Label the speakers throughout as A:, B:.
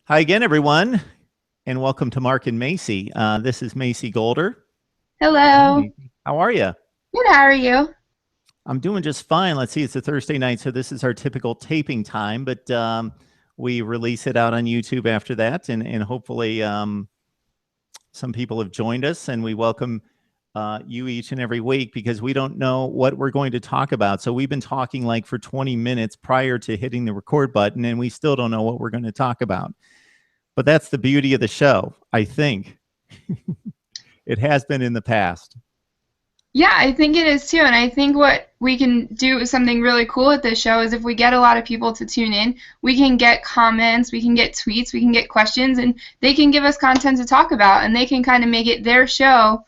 A: Hi again, everyone, and welcome to Mark and Macy. This is Macy Golder. Hi,
B: Hello.
A: Macy. How are you?
B: Good, how are you?
A: I'm doing just fine. Let's see, it's a Thursday night, so this is our typical taping time, but we release it out on YouTube after that, and hopefully some people have joined us, and we welcome you each and every week because we don't know what we're going to talk about. So we've been talking like for 20 minutes prior to hitting the record button, and we still don't know what we're going to talk about. But that's the beauty of the show, I think. It has been in the past.
B: Yeah, I think it is too. And I think what we can do is something really cool at this show is if we get a lot of people to tune in, we can get comments, we can get tweets, we can get questions, and they can give us content to talk about, and they can kind of make it their show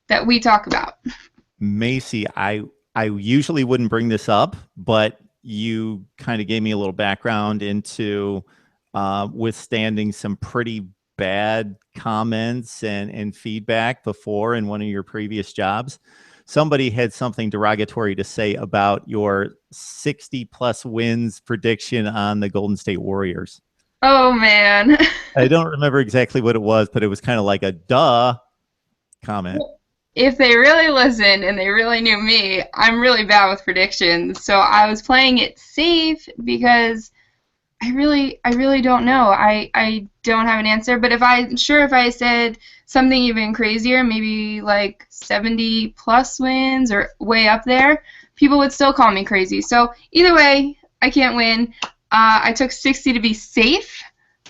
B: that we talk about.
A: Macy, I usually wouldn't bring this up, but you kind of gave me a little background into withstanding some pretty bad comments and feedback before in one of your previous jobs. Somebody had something derogatory to say about your 60 plus wins prediction on the Golden State Warriors.
B: Oh man.
A: I don't remember exactly what it was, but it was kind of like a duh comment.
B: If they really listened and they really knew me, I'm really bad with predictions. So I was playing it safe because I really don't know. I don't have an answer, but if I said something even crazier, maybe like 70 plus wins or way up there, people would still call me crazy. So either way, I can't win. I took 60 to be safe.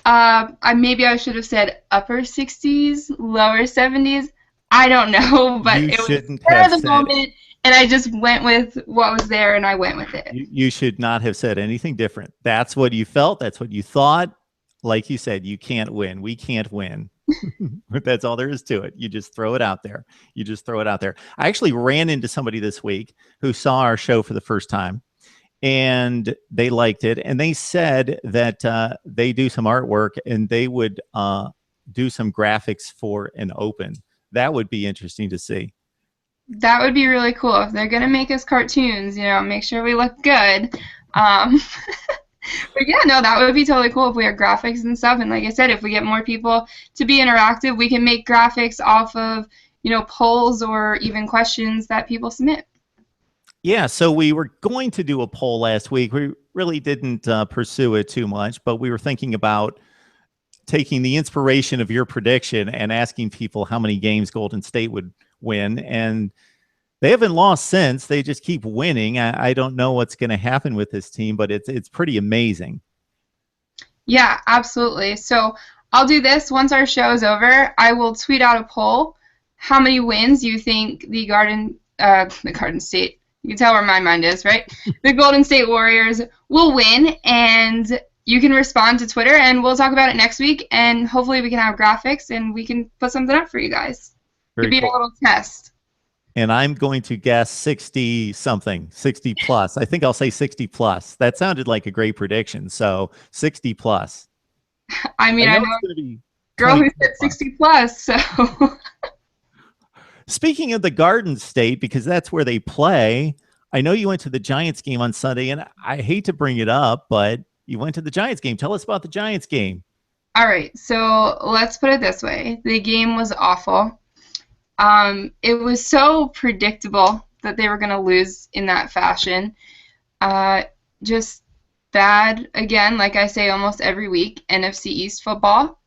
B: Maybe I should have said upper 60s, lower 70s. I don't know, but
A: You
B: it was
A: shouldn't
B: spur
A: have
B: of the
A: said
B: moment, and I just went with what was there, and I went with it.
A: you should not have said anything different. That's what you felt. That's what you thought. Like you said, you can't win. We can't win. But that's all there is to it. You just throw it out there. You just throw it out there. I actually ran into somebody this week who saw our show for the first time and they liked it. And they said that they do some artwork and they would do some graphics for an open. That would be interesting to see.
B: That would be really cool if they're gonna make us cartoons. Make sure we look good. Um, but yeah, no, that would be totally cool if we had graphics and stuff. And like I said, if we get more people to be interactive, we can make graphics off of polls or even questions that people submit.
A: Yeah, so we were going to do a poll last week. We really didn't pursue it too much, but we were thinking about taking the inspiration of your prediction and asking people how many games Golden State would win. And they haven't lost since. They just keep winning. I don't know what's going to happen with this team, but it's pretty amazing.
B: Yeah, absolutely. So I'll do this once our show is over. I will tweet out a poll. How many wins you think the Garden State? You can tell where my mind is, right? The Golden State Warriors will win, and you can respond to Twitter, and we'll talk about it next week. And hopefully, we can have graphics, and we can put something up for you guys. Could
A: Very
B: be a
A: cool.
B: little test.
A: And I'm going to guess 60 something, 60 plus. I think I'll say 60 plus. That sounded like a great prediction. So 60 plus.
B: I
A: I
B: mean, I
A: know
B: know
A: it's going to be
B: a girl who
A: 24
B: said
A: plus.
B: 60 plus, so
A: Speaking of the Garden State, because that's where they play, I know you went to the Giants game on Sunday, and I hate to bring it up, but you went to the Giants game. Tell us about the Giants game.
B: all right. So let's put it this way: the game was awful. It was so predictable that they were going to lose in that fashion. Uh, just bad again, like I say almost every week. NFC East football.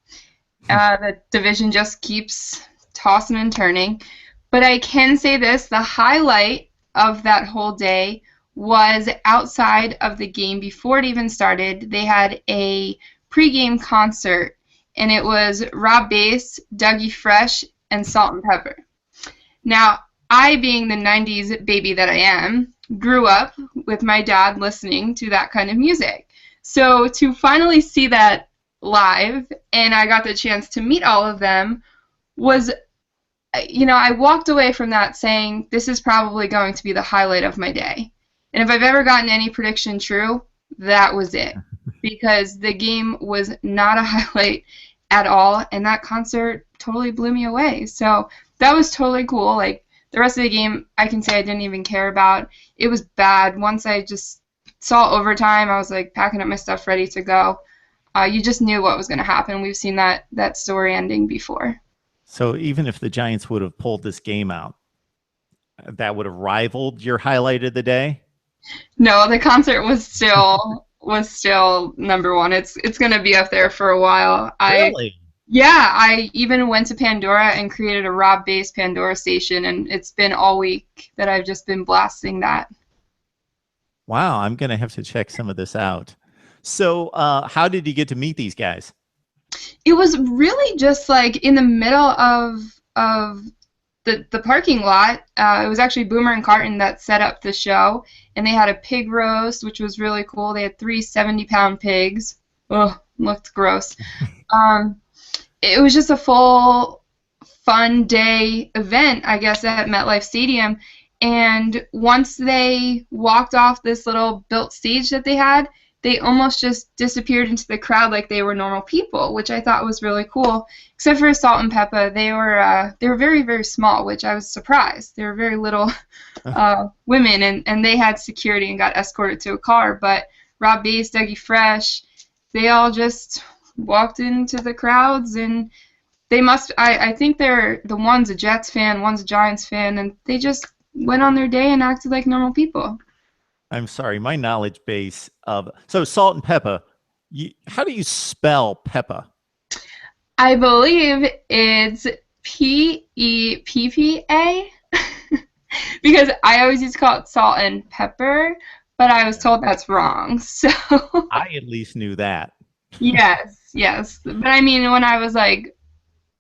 B: The division just keeps tossing and turning. But I can say this: the highlight of that whole day was outside of the game before it even started. They had a pregame concert, and it was Rob Bass, Dougie Fresh, and Salt and Pepper. Now, I, being the 90s baby that I am, grew up with my dad listening to that kind of music. So to finally see that live, and I got the chance to meet all of them, was, I walked away from that saying, this is probably going to be the highlight of my day. And if I've ever gotten any prediction true, that was it. Because the game was not a highlight at all, and that concert totally blew me away. So that was totally cool. Like, the rest of the game, I can say I didn't even care about. It was bad. Once I just saw overtime, I was like packing up my stuff ready to go. You just knew what was going to happen. We've seen that story ending before.
A: So even if the Giants would have pulled this game out, that would have rivaled your highlight of the day?
B: No, the concert was still number one. It's going to be up there for a while.
A: Really?
B: Yeah, I even went to Pandora and created a Rob Bass Pandora station, and it's been all week that I've just been blasting that.
A: Wow, I'm going to have to check some of this out. So, how did you get to meet these guys?
B: It was really just like in the middle of the parking lot. It was actually Boomer and Carton that set up the show, and they had a pig roast, which was really cool. They had three 70-pound pigs. Ugh, looked gross. Um, it was just a full fun day event, I guess, at MetLife Stadium. And once they walked off this little built stage that they had, they almost just disappeared into the crowd like they were normal people, which I thought was really cool. Except for Salt and Peppa, they were very, very small, which I was surprised. They were very little women, and they had security and got escorted to a car. But Rob Bass, Dougie Fresh, they all just walked into the crowds, and they must. I think they're the one's a Jets fan, one's a Giants fan, and they just went on their day and acted like normal people.
A: I'm sorry, my knowledge base of so Salt and Peppa. How do you spell Peppa?
B: I believe it's Peppa because I always used to call it salt and pepper, but I was told that's wrong. So
A: I at least knew that.
B: yes, yes. But I mean, when I was like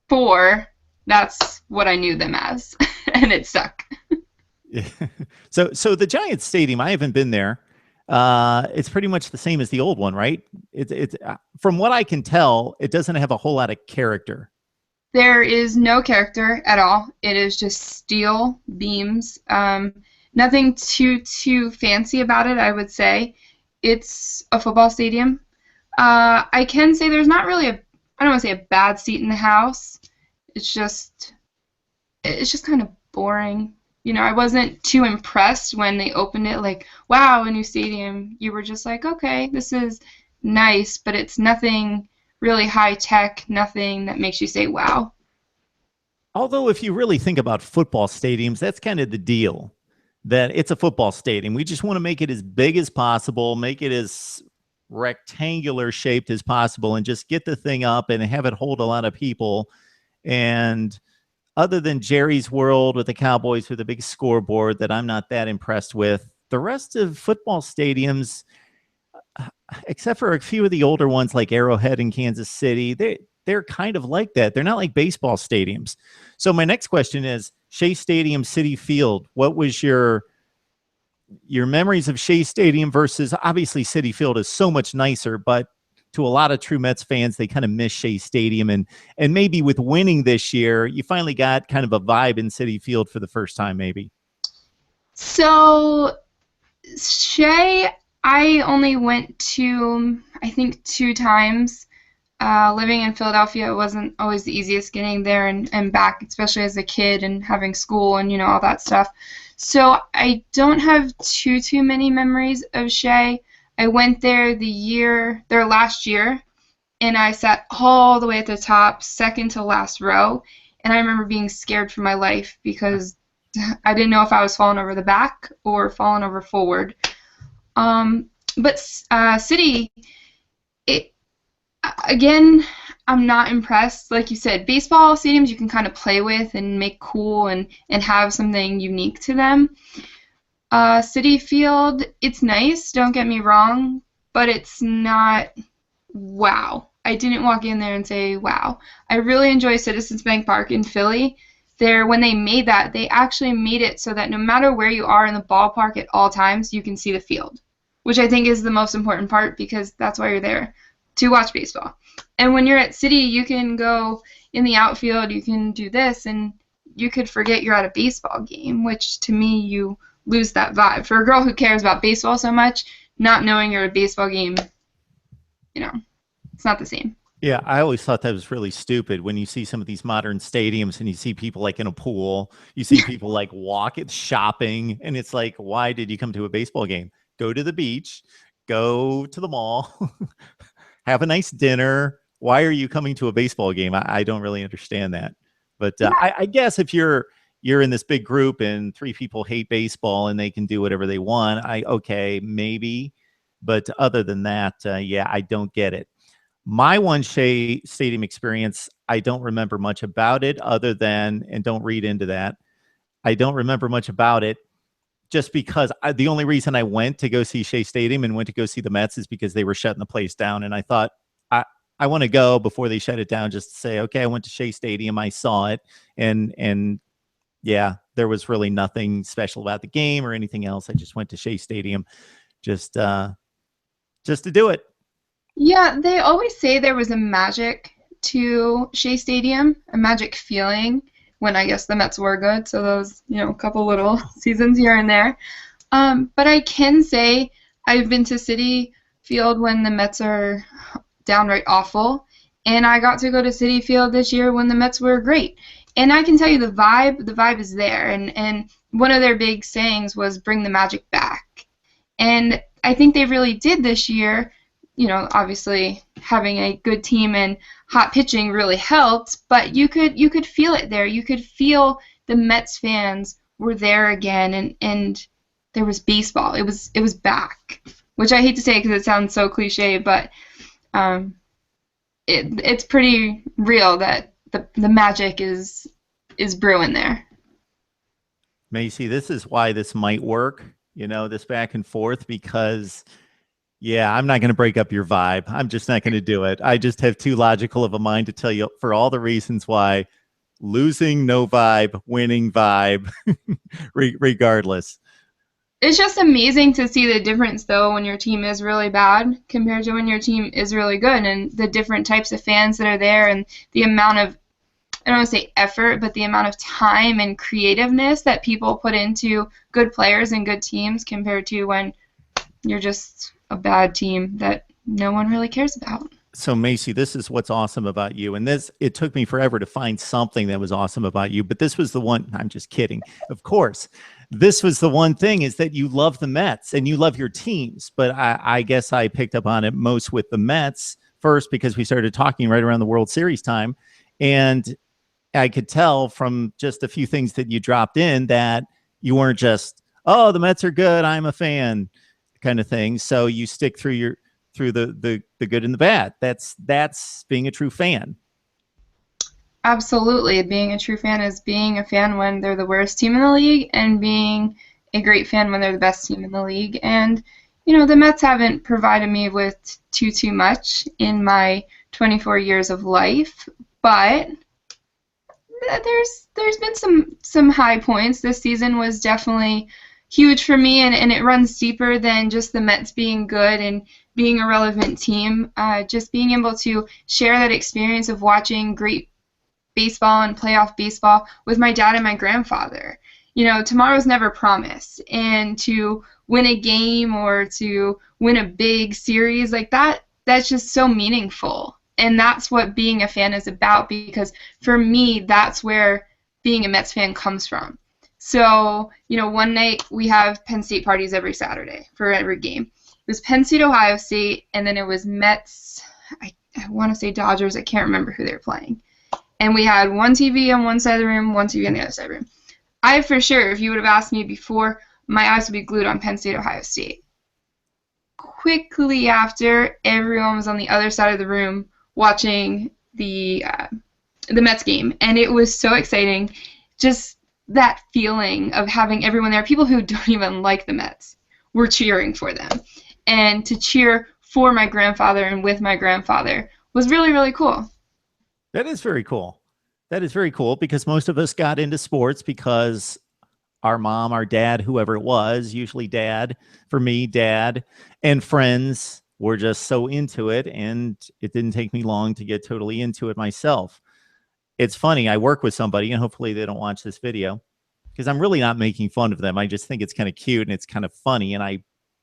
B: 4, that's what I knew them as, and it stuck.
A: Yeah. So the Giants Stadium, I haven't been there. It's pretty much the same as the old one, right? It's from what I can tell, it doesn't have a whole lot of character.
B: There is no character at all. It is just steel beams. Nothing too fancy about it, I would say. It's a football stadium. I can say there's not really I don't want to say a bad seat in the house. It's just kind of boring. You know, I wasn't too impressed when they opened it, like, wow, a new stadium. You were just like, okay, this is nice, but it's nothing really high tech, nothing that makes you say, wow.
A: Although, if you really think about football stadiums, that's kind of the deal. That it's a football stadium. We just want to make it as big as possible, make it as rectangular shaped as possible, and just get the thing up and have it hold a lot of people. And other than Jerry's World with the Cowboys with a big scoreboard that I'm not that impressed with, the rest of football stadiums, except for a few of the older ones like Arrowhead in Kansas City, they're kind of like that. They're not like baseball stadiums. So my next question is Shea Stadium, Citi Field. What was your memories of Shea Stadium versus obviously Citi Field is so much nicer, but to a lot of true Mets fans, they kind of miss Shea Stadium. And maybe with winning this year, you finally got kind of a vibe in Citi Field for the first time, maybe.
B: So, Shea, I only went to, I think, 2 times. Living in Philadelphia, it wasn't always the easiest getting there and back, especially as a kid and having school and, all that stuff. So I don't have too many memories of Shea. I went there their last year, and I sat all the way at the top, second to last row, and I remember being scared for my life because I didn't know if I was falling over the back or falling over forward. But City, it again, I'm not impressed. Like you said, baseball stadiums you can kind of play with and make cool and have something unique to them. Citi Field, it's nice, don't get me wrong, but it's not wow. I didn't walk in there and say wow. I really enjoy Citizens Bank Park in Philly. When they made that, they actually made it so that no matter where you are in the ballpark at all times, you can see the field, which I think is the most important part because that's why you're there, to watch baseball. And when you're at Citi, you can go in the outfield, you can do this, and you could forget you're at a baseball game, which to me, you lose that vibe. For a girl who cares about baseball so much, not knowing you're at a baseball game, it's not the same.
A: Yeah, I always thought that was really stupid when you see some of these modern stadiums and you see people like in a pool, you see people like walking, shopping, and it's like, why did you come to a baseball game? Go to the beach, go to the mall. have a nice dinner. Why are you coming to a baseball game? I don't really understand that. But
B: Yeah.
A: I guess if you're in this big group and 3 people hate baseball and they can do whatever they want, okay, maybe. But other than that, yeah, I don't get it. My one Shea Stadium experience, I don't remember much about it other than, and don't read into that, I don't remember much about it just because the only reason I went to go see Shea Stadium and went to go see the Mets is because they were shutting the place down. And I thought, I want to go before they shut it down just to say, okay, I went to Shea Stadium, I saw it. And yeah, there was really nothing special about the game or anything else. I just went to Shea Stadium just to do it.
B: Yeah, they always say there was a magic to Shea Stadium, a magic feeling when I guess the Mets were good. So those, a couple little seasons here and there. But I can say I've been to Citi Field when the Mets are downright awful, and I got to go to Citi Field this year when the Mets were great. And I can tell you the vibe is there. And one of their big sayings was bring the magic back. And I think they really did this year. Obviously having a good team and hot pitching really helped, but you could feel it there. You could feel the Mets fans were there again, and there was baseball. It was back, which I hate to say because it sounds so cliche, but it's pretty real that the magic is brewing there.
A: Macy, this is why this might work, this back and forth, because yeah, I'm not going to break up your vibe. I'm just not going to do it. I just have too logical of a mind to tell you for all the reasons why losing, no vibe, winning vibe, regardless.
B: It's just amazing to see the difference, though, when your team is really bad compared to when your team is really good, and the different types of fans that are there, and the amount of, I don't want to say effort, but the amount of time and creativeness that people put into good players and good teams compared to when you're just a bad team that no one really cares about.
A: So Macy, this is what's awesome about you. And it took me forever to find something that was awesome about you, but this was the one. I'm just kidding. Of course, this was the one thing, is that you love the Mets and you love your teams. But I guess I picked up on it most with the Mets first because we started talking right around the World Series time. And I could tell from just a few things that you dropped in that you weren't just, oh, the Mets are good, I'm a fan kind of thing. So you stick through the good and the bad. That's being a true fan.
B: Absolutely. Being a true fan is being a fan when they're the worst team in the league, and being a great fan when they're the best team in the league. And, the Mets haven't provided me with too much in my 24 years of life, but there's been some high points. This season was definitely huge for me, and it runs deeper than just the Mets being good and being a relevant team. Just being able to share that experience of watching great baseball and playoff baseball with my dad and my grandfather. Tomorrow's never promised, and to win a game or to win a big series like that's just so meaningful. And that's what being a fan is about, because for me, that's where being a Mets fan comes from. So, one night we have Penn State parties every Saturday for every game. It was Penn State, Ohio State, and then it was Mets, I want to say Dodgers, I can't remember who they were playing. And we had one TV on one side of the room, one TV on the other side of the room. I, for sure, if you would have asked me before, my eyes would be glued on Penn State, Ohio State. Quickly after, everyone was on the other side of the room watching the Mets game, and it was so exciting. Just that feeling of having everyone there, people who don't even like the Mets, were cheering for them. And to cheer for my grandfather and with my grandfather was really, really cool.
A: That is very cool. That is very cool, because most of us got into sports because our mom, our dad, whoever it was, usually dad, for me, dad, and friends were just so into it, and it didn't take me long to get totally into it myself. It's funny, I work with somebody, and hopefully they don't watch this video, because I'm really not making fun of them. I just think it's kind of cute and it's kind of funny, and I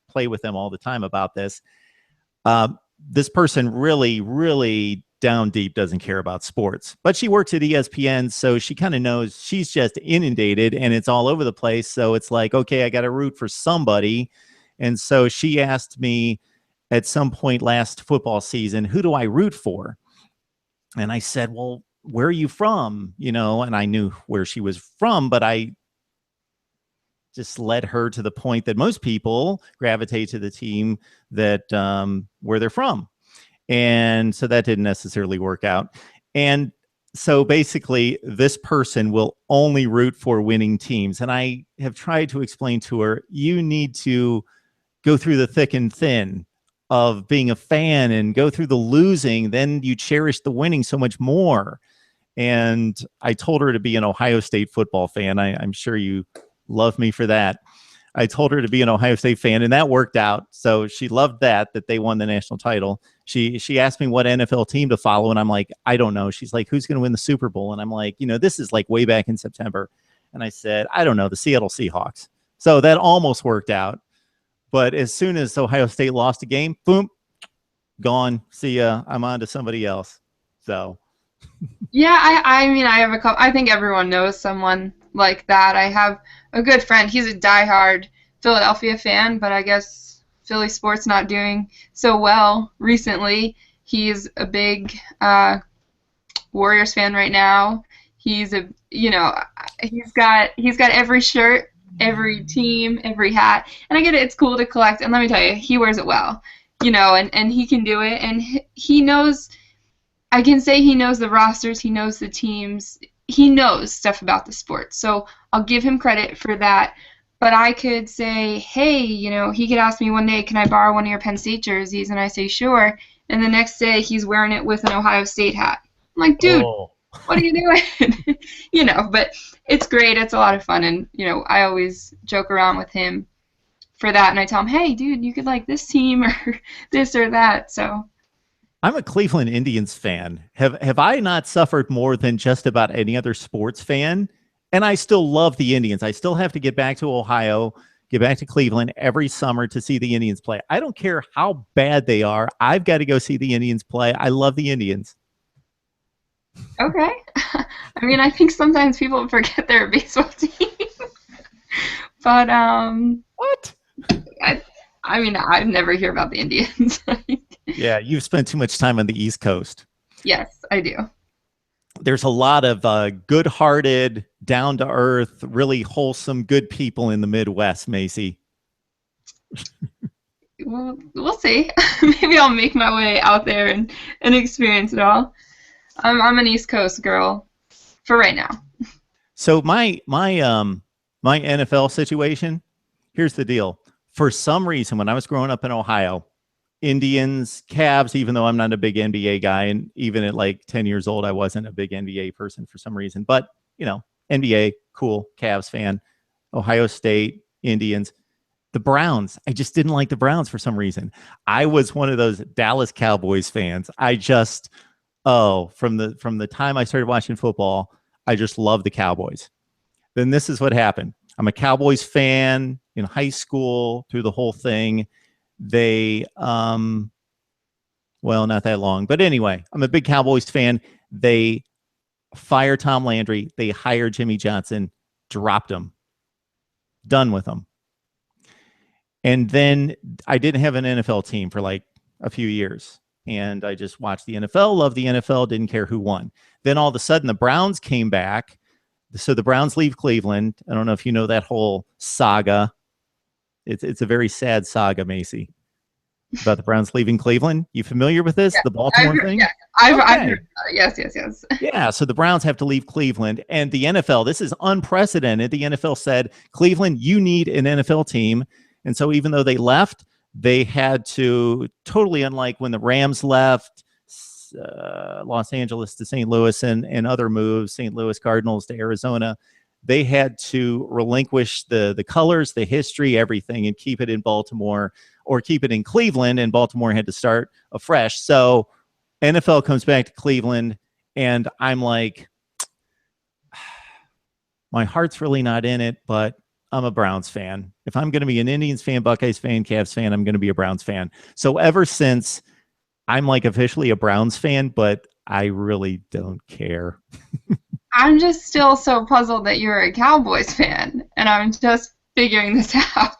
A: play with them all the time about this. This person really, really down deep doesn't care about sports, but she works at ESPN, so she kind of knows. She's just inundated and it's all over the place. So it's like, okay, I got to root for somebody. And so she asked me at some point last football season, who do I root for? And I said, well, where are you from? And I knew where she was from, but I just led her to the point that most people gravitate to the team that where they're from. And so that didn't necessarily work out. And so basically, this person will only root for winning teams. And I have tried to explain to her, you need to go through the thick and thin of being a fan and go through the losing. Then you cherish the winning so much more. And I told her to be an Ohio State football fan. I'm sure you love me for that. I told her to be an Ohio State fan, and that worked out. So she loved that they won the national title. She asked me what NFL team to follow, and I'm like, I don't know. She's like, who's going to win the Super Bowl? And I'm like, this is like way back in September. And I said, I don't know, the Seattle Seahawks. So that almost worked out. But as soon as Ohio State lost a game, boom, gone. See ya. I'm on to somebody else. So.
B: Yeah, I mean, I have a couple. I think everyone knows someone like that. I have a good friend. He's a diehard Philadelphia fan, but I guess Philly sports not doing so well recently. He's a big Warriors fan right now. He's he's got every shirt, every team, every hat. And I get it, it's cool to collect. And let me tell you, he wears it well, and he can do it. And he knows, I can say he knows the rosters, he knows the teams, he knows stuff about the sport. So I'll give him credit for that. But I could say, hey, he could ask me one day, can I borrow one of your Penn State jerseys? And I say, sure. And the next day he's wearing it with an Ohio State hat. I'm like, dude, what are you doing? But it's great. It's a lot of fun. And, I always joke around with him for that. And I tell him, hey, dude, you could like this team or this or that. So
A: I'm a Cleveland Indians fan. Have I not suffered more than just about any other sports fan? And I still love the Indians. I still have to get back to Ohio, get back to Cleveland every summer to see the Indians play. I don't care how bad they are. I've got to go see the Indians play. I love the Indians.
B: Okay. I mean, I think sometimes people forget they're a baseball team. But
A: what?
B: I mean, I never hear about the Indians.
A: Yeah, you've spent too much time on the East Coast.
B: Yes, I do.
A: There's a lot of good-hearted, down-to-earth, really wholesome, good people in the Midwest, Macy.
B: Well, we'll see. Maybe I'll make my way out there and experience it all. I'm an East Coast girl for right now.
A: So my NFL situation, here's the deal. For some reason, when I was growing up in Ohio, Indians, Cavs, even though I'm not a big NBA guy, and even at like 10 years old, I wasn't a big NBA person for some reason. But, NBA, cool, Cavs fan, Ohio State, Indians. The Browns, I just didn't like the Browns for some reason. I was one of those Dallas Cowboys fans. From the time I started watching football, I just loved the Cowboys. Then this is what happened. I'm a Cowboys fan in high school through the whole thing. They, not that long, but anyway, I'm a big Cowboys fan. They fired Tom Landry. They hired Jimmy Johnson, dropped him, done with him. And then I didn't have an NFL team for like a few years. And I just watched the NFL, loved the NFL, didn't care who won. Then all of a sudden the Browns came back. So the Browns leave Cleveland. I don't know if you know that whole saga. It's a very sad saga, Macy, about the Browns leaving Cleveland. You familiar with this? Yeah, the Baltimore thing?
B: Yeah, I've heard. Yes.
A: Yeah, so the Browns have to leave Cleveland. And the NFL, this is unprecedented. The NFL said, Cleveland, you need an NFL team. And so even though they left, they had to, totally unlike when the Rams left Los Angeles to St. Louis and other moves, St. Louis Cardinals to Arizona, they had to relinquish the colors, the history, everything, and keep it in Baltimore or keep it in Cleveland, and Baltimore had to start afresh. So NFL comes back to Cleveland, and I'm like, my heart's really not in it, but I'm a Browns fan. If I'm going to be an Indians fan, Buckeyes fan, Cavs fan, I'm going to be a Browns fan. So ever since, I'm like officially a Browns fan, but I really don't care.
B: I'm just still so puzzled that you're a Cowboys fan, and I'm just figuring this out.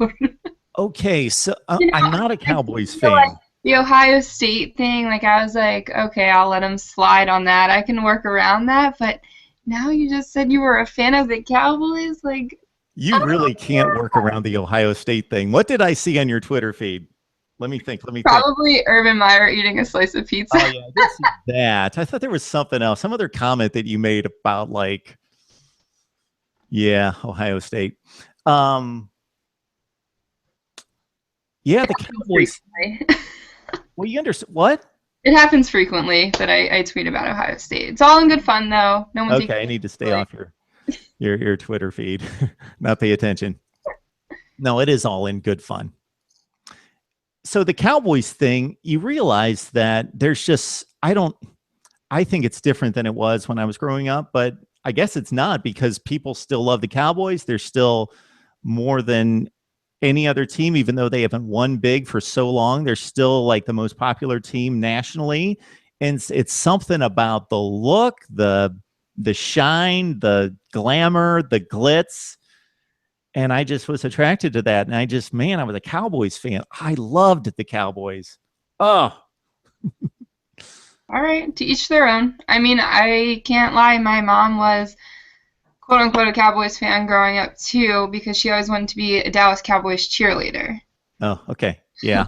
A: Okay, so I'm not a Cowboys fan.
B: the Ohio State thing, like I was like, okay, I'll let him slide on that. I can work around that. But now you just said you were a fan of the Cowboys, like.
A: You really can't work around the Ohio State thing. What did I see on your Twitter feed? Let me think. Let me think.
B: Probably Urban Meyer eating a slice of pizza.
A: Oh yeah, I did see that. I thought there was something else, some other comment that you made about like, yeah, Ohio State. Yeah, the Cowboys. Well, you understand what?
B: It happens frequently that I tweet about Ohio State. It's all in good fun, though. No one takes
A: Okay, I need to stay off your Twitter feed, not pay attention. No, it is all in good fun. So the Cowboys thing, you realize that there's just, I think it's different than it was when I was growing up, but I guess it's not because people still love the Cowboys. They're still more than any other team, even though they haven't won big for so long. They're still like the most popular team nationally. And it's something about the look, the shine, the glamour, the glitz. And I just was attracted to that. And I was a Cowboys fan. I loved the Cowboys. Oh,
B: All right, to each their own. I mean, I can't lie. My mom was quote unquote a Cowboys fan growing up too because she always wanted to be a Dallas Cowboys cheerleader.
A: oh, okay. Yeah.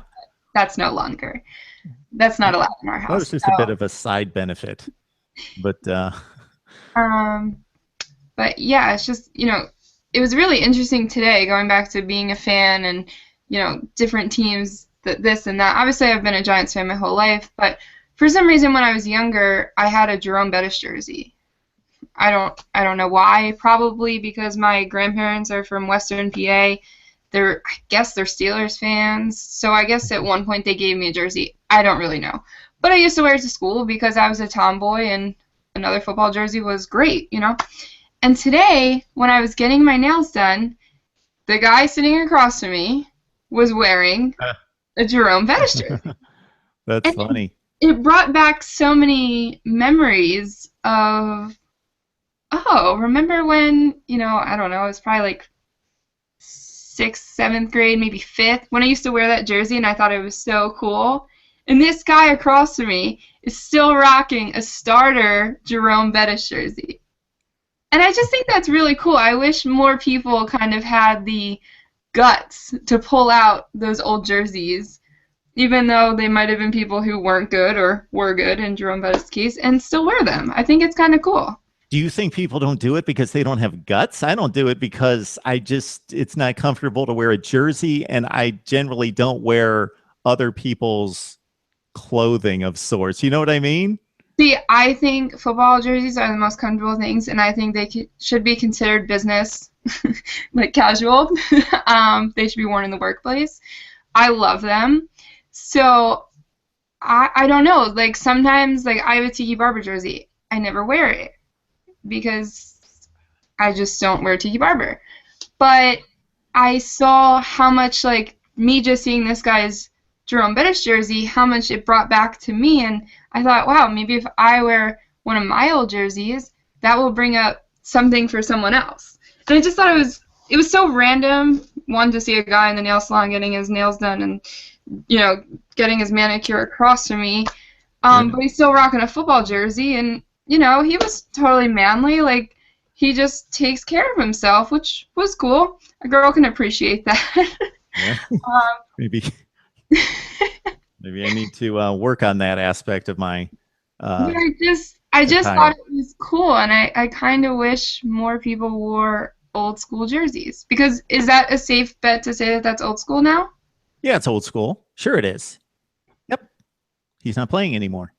B: That's no longer. That's not allowed in our
A: That was
B: house.
A: just a bit of a side benefit. But
B: But yeah, it's just, it was really interesting today going back to being a fan and, different teams, this and that. Obviously, I've been a Giants fan my whole life, but for some reason when I was younger, I had a Jerome Bettis jersey. I don't know why. Probably because my grandparents are from Western PA. I guess they're Steelers fans. So I guess at one point they gave me a jersey. I don't really know. But I used to wear it to school because I was a tomboy and another football jersey was great, And today, when I was getting my nails done, the guy sitting across from me was wearing a Jerome Bettis jersey.
A: that's funny.
B: It brought back so many memories of, remember when, I don't know, it was probably like 6th, 7th grade, maybe 5th, when I used to wear that jersey and I thought it was so cool. And this guy across from me is still rocking a starter Jerome Bettis jersey. And I just think that's really cool. I wish more people kind of had the guts to pull out those old jerseys, even though they might have been people who weren't good or were good in Jerome Bettis' case, and still wear them. I think it's kind of cool.
A: Do you think people don't do it because they don't have guts? I don't do it because it's not comfortable to wear a jersey, and I generally don't wear other people's clothing of sorts. You know what I mean?
B: See, I think football jerseys are the most comfortable things, and I think they should be considered business, like casual. They should be worn in the workplace. I love them. So I don't know. Like sometimes, like I have a Tiki Barber jersey. I never wear it because I just don't wear Tiki Barber. But I saw how much, like me just seeing this guy's Jerome Bettis jersey, how much it brought back to me, and I thought, wow, maybe if I wear one of my old jerseys, that will bring up something for someone else. And I just thought it was so random. One, to see a guy in the nail salon getting his nails done and getting his manicure across from me, but he's still rocking a football jersey, and he was totally manly. Like he just takes care of himself, which was cool. A girl can appreciate that.
A: Yeah. Maybe. Maybe I need to work on that aspect of my.
B: I just thought it was cool, and I kind of wish more people wore old school jerseys. Because is that a safe bet to say that that's old school now?
A: Yeah, it's old school. Sure, it is. Yep. He's not playing anymore.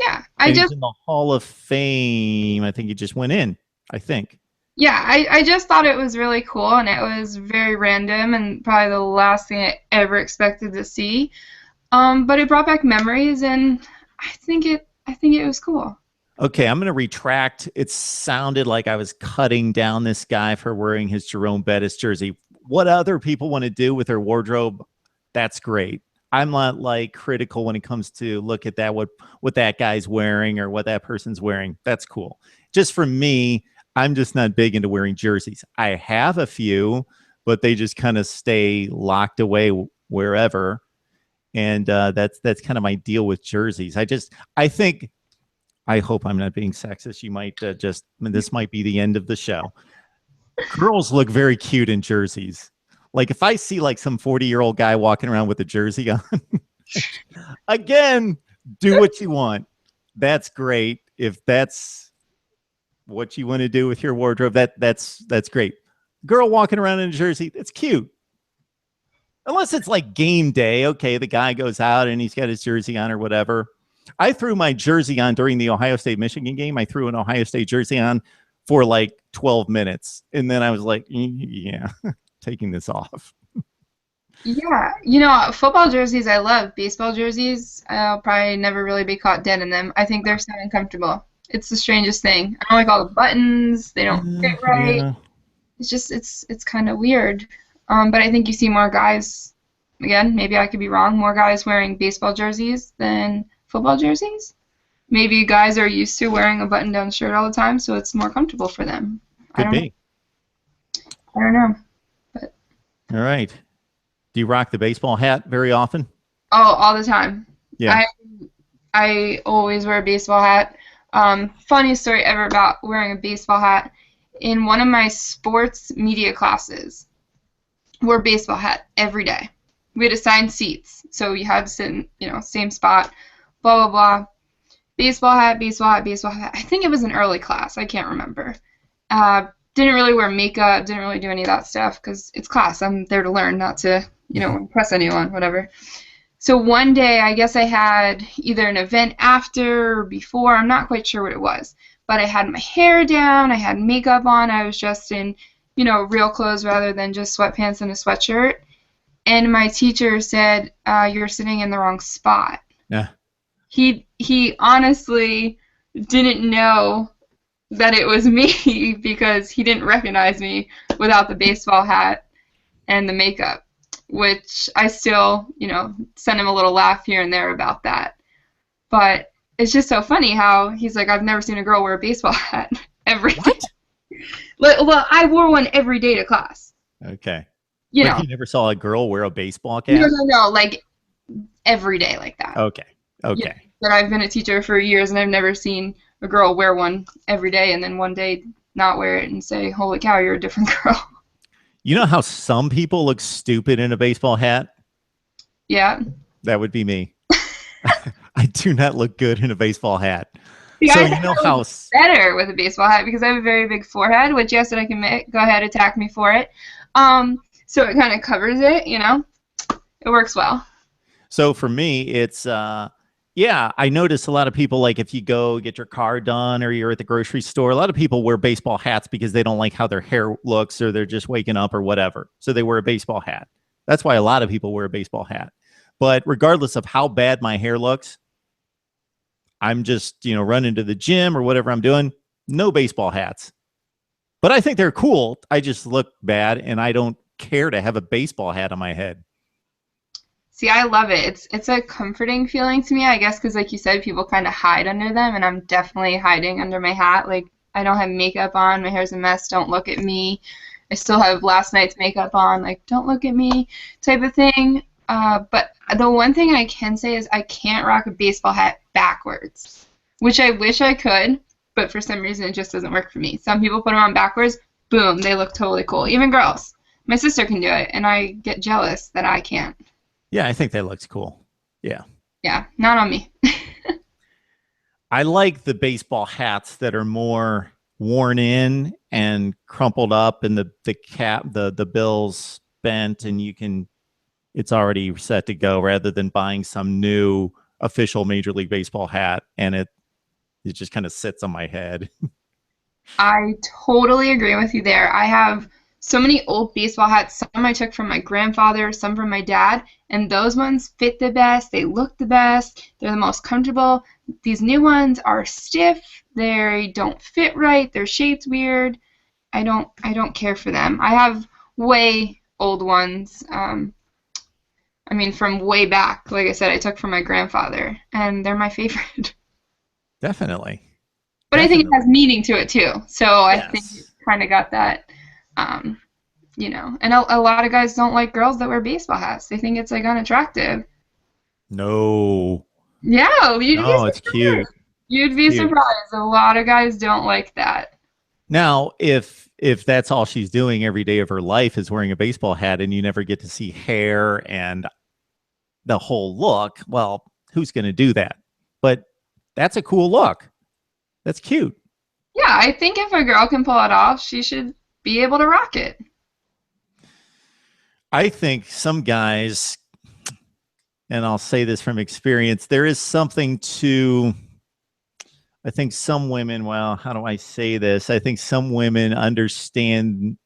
B: Yeah,
A: he's in the Hall of Fame. I think he just went in. I think.
B: Yeah, I just thought it was really cool, and it was very random, and probably the last thing I ever expected to see. But it brought back memories, and I think it was cool.
A: Okay, I'm going to retract. It sounded like I was cutting down this guy for wearing his Jerome Bettis jersey. What other people want to do with their wardrobe, that's great. I'm not like critical when it comes to look at that, what that guy's wearing or what that person's wearing. That's cool. Just for me, I'm just not big into wearing jerseys. I have a few, but they just kind of stay locked away wherever. And that's kind of my deal with jerseys. I hope I'm not being sexist. You might this might be the end of the show. Girls look very cute in jerseys. Like if I see like some 40-year-old guy walking around with a jersey on, again, do what you want. That's great. If that's what you want to do with your wardrobe, that's great. Girl walking around in a jersey, that's cute. Unless it's like game day. Okay, the guy goes out and he's got his jersey on or whatever. I threw my jersey on during the Ohio State-Michigan game. I threw an Ohio State jersey on for like 12 minutes. And then I was like, yeah, taking this off.
B: Yeah, football jerseys I love. Baseball jerseys, I'll probably never really be caught dead in them. I think they're so uncomfortable. It's the strangest thing. I don't like all the buttons. They don't fit right.
A: Yeah.
B: It's just it's kind of weird. But I think you see more guys, again, maybe I could be wrong, more guys wearing baseball jerseys than football jerseys. Maybe guys are used to wearing a button-down shirt all the time, so it's more comfortable for them.
A: Could be.
B: I don't know. But
A: all right. Do you rock the baseball hat very often?
B: oh, all the time.
A: Yeah.
B: I always wear a baseball hat. Funniest story ever about wearing a baseball hat. In one of my sports media classes, wore a baseball hat every day. We had assigned seats, so you had to sit in, same spot, blah, blah, blah. Baseball hat, baseball hat, baseball hat. I think it was an early class. I can't remember. Didn't really wear makeup, didn't really do any of that stuff because it's class. I'm there to learn, not to, impress anyone, whatever. So one day, I guess I had either an event after or before. I'm not quite sure what it was. But I had my hair down, I had makeup on, I was just in, real clothes rather than just sweatpants and a sweatshirt. And my teacher said, you're sitting in the wrong spot.
A: Yeah.
B: He honestly didn't know that it was me because he didn't recognize me without the baseball hat and the makeup, which I still, send him a little laugh here and there about that. But it's just so funny how he's like, I've never seen a girl wear a baseball hat every day. Well, I wore one every day to class.
A: Okay.
B: You
A: never saw a girl wear a baseball cap?
B: No, like every day like that.
A: Okay.
B: Yeah, but I've been a teacher for years and I've never seen a girl wear one every day and then one day not wear it and say, holy cow, you're a different girl.
A: You know how some people look stupid in a baseball hat?
B: Yeah.
A: That would be me. I do not look good in a baseball hat.
B: See,
A: so
B: I how better with a baseball hat because I have a very big forehead, which yes, I can admit, go ahead, attack me for it. So it kind of covers it, It works well.
A: So for me, it's I notice a lot of people, like if you go get your car done or you're at the grocery store, a lot of people wear baseball hats because they don't like how their hair looks or they're just waking up or whatever. So they wear a baseball hat. That's why a lot of people wear a baseball hat. But regardless of how bad my hair looks, I'm just, running to the gym or whatever I'm doing, no baseball hats. But I think they're cool. I just look bad and I don't care to have a baseball hat on my head.
B: See, I love it. It's a comforting feeling to me, I guess, because like you said, people kind of hide under them, and I'm definitely hiding under my hat. Like, I don't have makeup on. My hair's a mess. Don't look at me. I still have last night's makeup on. Like, don't look at me type of thing. But the one thing I can say is I can't rock a baseball hat backwards, which I wish I could, but for some reason it just doesn't work for me. Some people put them on backwards. Boom, they look totally cool. Even girls. My sister can do it, and I get jealous that I can't.
A: Yeah, I think that looks cool. Yeah.
B: Yeah, not on me.
A: I like the baseball hats that are more worn in and crumpled up and the cap, the bill's bent and it's already set to go rather than buying some new official Major League Baseball hat and it just kind of sits on my head.
B: I totally agree with you there. I have so many old baseball hats. Some I took from my grandfather, some from my dad, and those ones fit the best. They look the best. They're the most comfortable. These new ones are stiff. They don't fit right. They're shaped weird. I don't care for them. I have way old ones. From way back. Like I said, I took from my grandfather, and they're my favorite.
A: Definitely.
B: But I think it has meaning to it too. So I think it kind of got that. And a lot of guys don't like girls that wear baseball hats. They think it's like unattractive.
A: No,
B: Yeah, you'd be
A: no, it's cute.
B: surprised. You'd
A: It's
B: be
A: cute.
B: surprised. A lot of guys don't like that.
A: Now, if that's all she's doing every day of her life is wearing a baseball hat and you never get to see hair and the whole look, well, who's going to do that? But that's a cool look. That's cute.
B: Yeah, I think if a girl can pull it off, she should be able to rock it.
A: I think some guys, and I'll say this from experience, there is something to, I think some women, well, how do I say this? I think some women understand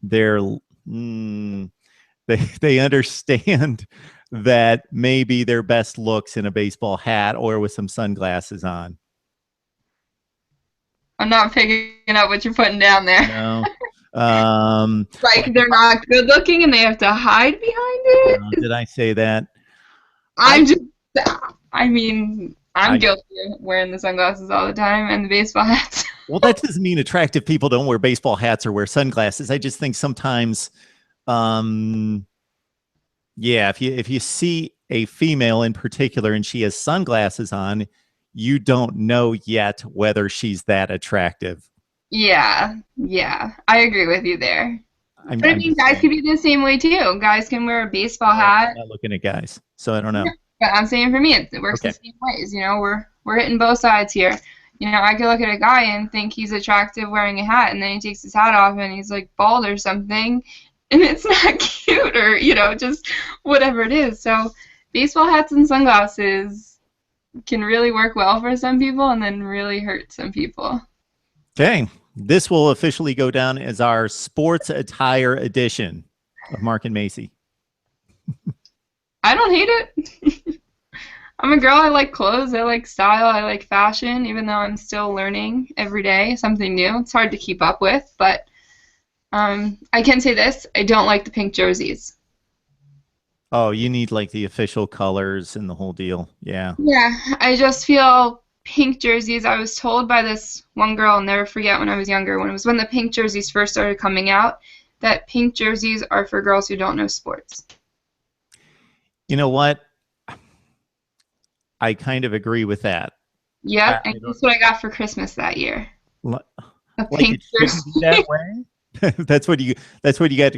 A: their, they understand that maybe their best looks in a baseball hat or with some sunglasses on.
B: I'm not picking up what you're putting down there.
A: No.
B: Like they're not good looking and they have to hide behind it.
A: Did I say that?
B: I'm just, I mean, I'm
A: I-
B: guilty of wearing the sunglasses all the time and the baseball hats.
A: Well, that doesn't mean attractive people don't wear baseball hats or wear sunglasses. I just think sometimes, yeah, if you see a female in particular and she has sunglasses on, you don't know yet whether she's that attractive.
B: Yeah, I agree with you there. But I mean, guys can be the same way too. Guys can wear a baseball hat.
A: I'm not looking at guys, so I don't know.
B: But I'm saying for me, it works the same ways. You know, we're hitting both sides here. You know, I could look at a guy and think he's attractive wearing a hat, and then he takes his hat off and he's like bald or something, and it's not cute, or you know, just whatever it is. So baseball hats and sunglasses can really work well for some people and then really hurt some people.
A: Okay, this will officially go down as our sports attire edition of Mark and Macy.
B: I don't hate it. I'm a girl. I like clothes. I like style. I like fashion, even though I'm still learning every day something new. It's hard to keep up with, but I can say this. I don't like the pink jerseys.
A: Oh, you need like the official colors and the whole deal. Yeah.
B: Yeah, I just feel pink jerseys. I was told by this one girl, I'll never forget when I was younger, when it was when the pink jerseys first started coming out, that pink jerseys are for girls who don't know sports.
A: You know what? I kind of agree with that.
B: Yep, and guess what I got for Christmas that year? A
A: pink jersey. That way? That's what you got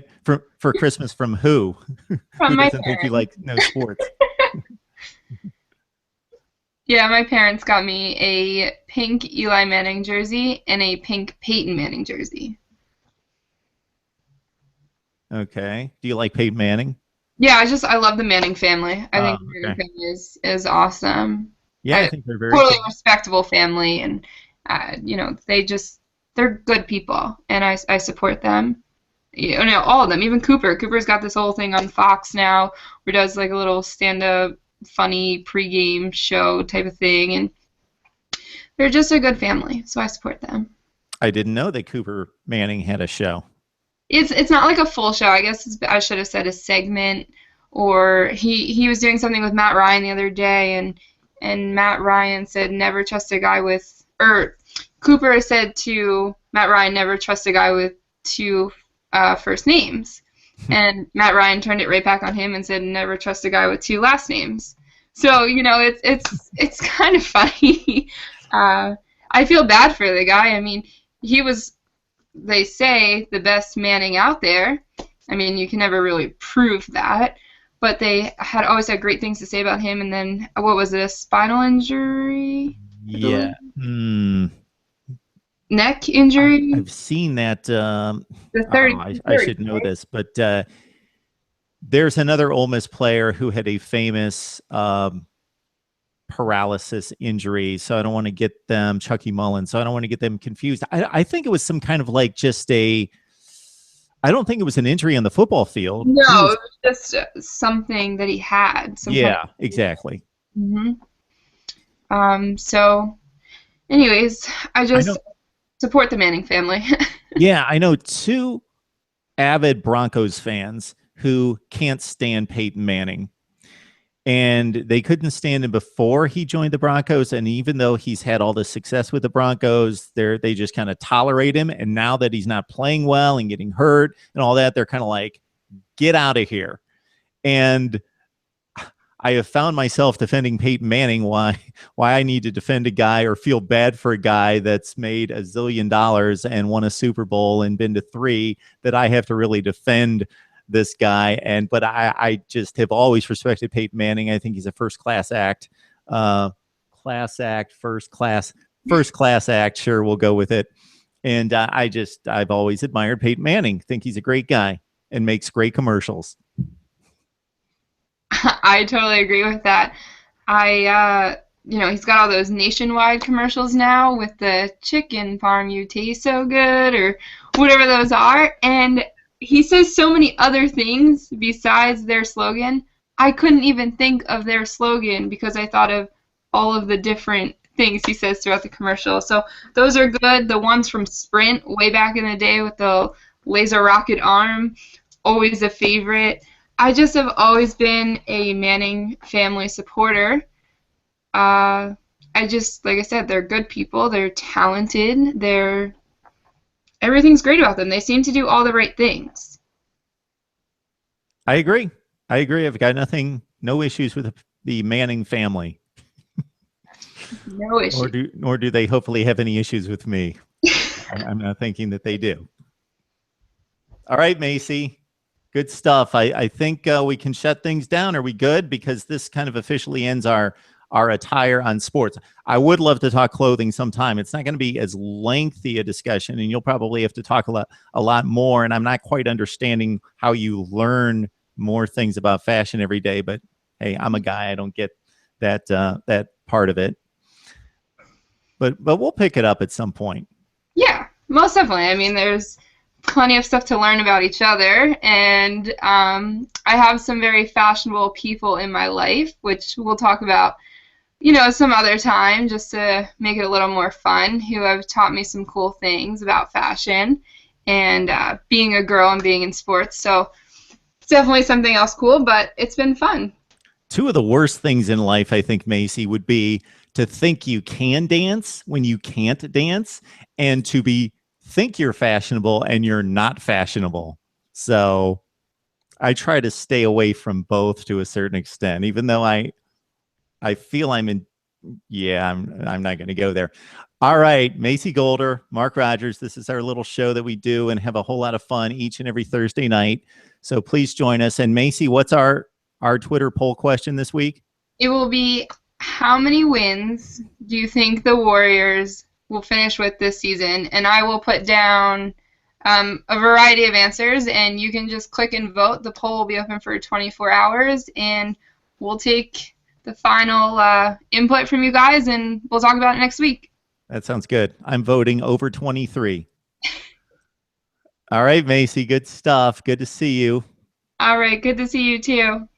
A: for Christmas from who?
B: From
A: who
B: my
A: doesn't think you like no sports?
B: Yeah, my parents got me a pink Eli Manning jersey and a pink Peyton Manning jersey.
A: Okay. Do you like Peyton Manning?
B: Yeah, I love the Manning family. I think the Manning family is awesome.
A: Yeah, I think they're very
B: totally respectable family, and you know, they're good people, and I support them. You know, all of them, even Cooper. Cooper's got this whole thing on Fox now where he does like a little stand-up funny pregame show type of thing, and they're just a good family, so I support them.
A: I didn't know that Cooper Manning had a show.
B: It's not like a full show. I guess I should have said a segment, or he was doing something with Matt Ryan the other day, and Matt Ryan said never trust a guy with, or Cooper said to Matt Ryan never trust a guy with two first names. And Matt Ryan turned it right back on him and said, "Never trust a guy with two last names." So you know, it's kind of funny. I feel bad for the guy. I mean, he was, they say, the best Manning out there. I mean, you can never really prove that, but they had always had great things to say about him. And then what was it? A spinal injury?
A: Yeah.
B: Neck injury.
A: I've seen that.
B: The third.
A: I should know this, but there's another Ole Miss player who had a famous paralysis injury. So I don't want to get them, Chucky Mullen. So I don't want to get them confused. I think it was some kind of like just I don't think it was an injury on the football field.
B: No, it was just something that he had.
A: Yeah, exactly.
B: So, anyways, I just support the Manning family.
A: Yeah, I know two avid Broncos fans who can't stand Peyton Manning. And they couldn't stand him before he joined the Broncos. And even though he's had all this success with the Broncos, they just kind of tolerate him. And now that he's not playing well and getting hurt and all that, they're kind of like, get out of here. And I have found myself defending Peyton Manning. Why I need to defend a guy or feel bad for a guy that's made $1 zillion and won a Super Bowl and been to 3, that I have to really defend this guy. But I just have always respected Peyton Manning. I think he's a first class act. First class act. Sure, we'll go with it. And I've always admired Peyton Manning. Think he's a great guy and makes great commercials.
B: I totally agree with that. He's got all those nationwide commercials now with the chicken farm you taste so good or whatever those are. And he says so many other things besides their slogan. I couldn't even think of their slogan because I thought of all of the different things he says throughout the commercial. So those are good. The ones from Sprint way back in the day with the laser rocket arm, always a favorite. I just have always been a Manning family supporter. Like I said, they're good people. They're talented. Everything's great about them. They seem to do all the right things.
A: I agree. I've got no issues with the Manning family.
B: No issue.
A: Nor do they hopefully have any issues with me. I'm not thinking that they do. All right, Macy. Good stuff. I think we can shut things down. Are we good? Because this kind of officially ends our attire on sports. I would love to talk clothing sometime. It's not going to be as lengthy a discussion, and you'll probably have to talk a lot more. And I'm not quite understanding how you learn more things about fashion every day. But hey, I'm a guy. I don't get that part of it. But we'll pick it up at some point.
B: Yeah, most definitely. I mean, there's plenty of stuff to learn about each other, and I have some very fashionable people in my life, which we'll talk about, some other time, just to make it a little more fun, who have taught me some cool things about fashion and being a girl and being in sports. So it's definitely something else cool, but it's been fun.
A: 2 of the worst things in life, I think, Macy, would be to think you can dance when you can't dance, and to think you're fashionable and you're not fashionable. So I try to stay away from both to a certain extent, even though I feel I'm not going to go there. All right, Macy Golder, Mark Rogers. This is our little show that we do and have a whole lot of fun each and every Thursday night. So please join us. And Macy, what's our Twitter poll question this week?
B: It will be, how many wins do you think the Warriors will finish with this season? And I will put down a variety of answers, and you can just click and vote. The poll will be open for 24 hours, and we'll take the final input from you guys, and we'll talk about it next week.
A: That sounds good. I'm voting over 23. All right, Macy, good stuff. Good to see you.
B: All right, good to see you too.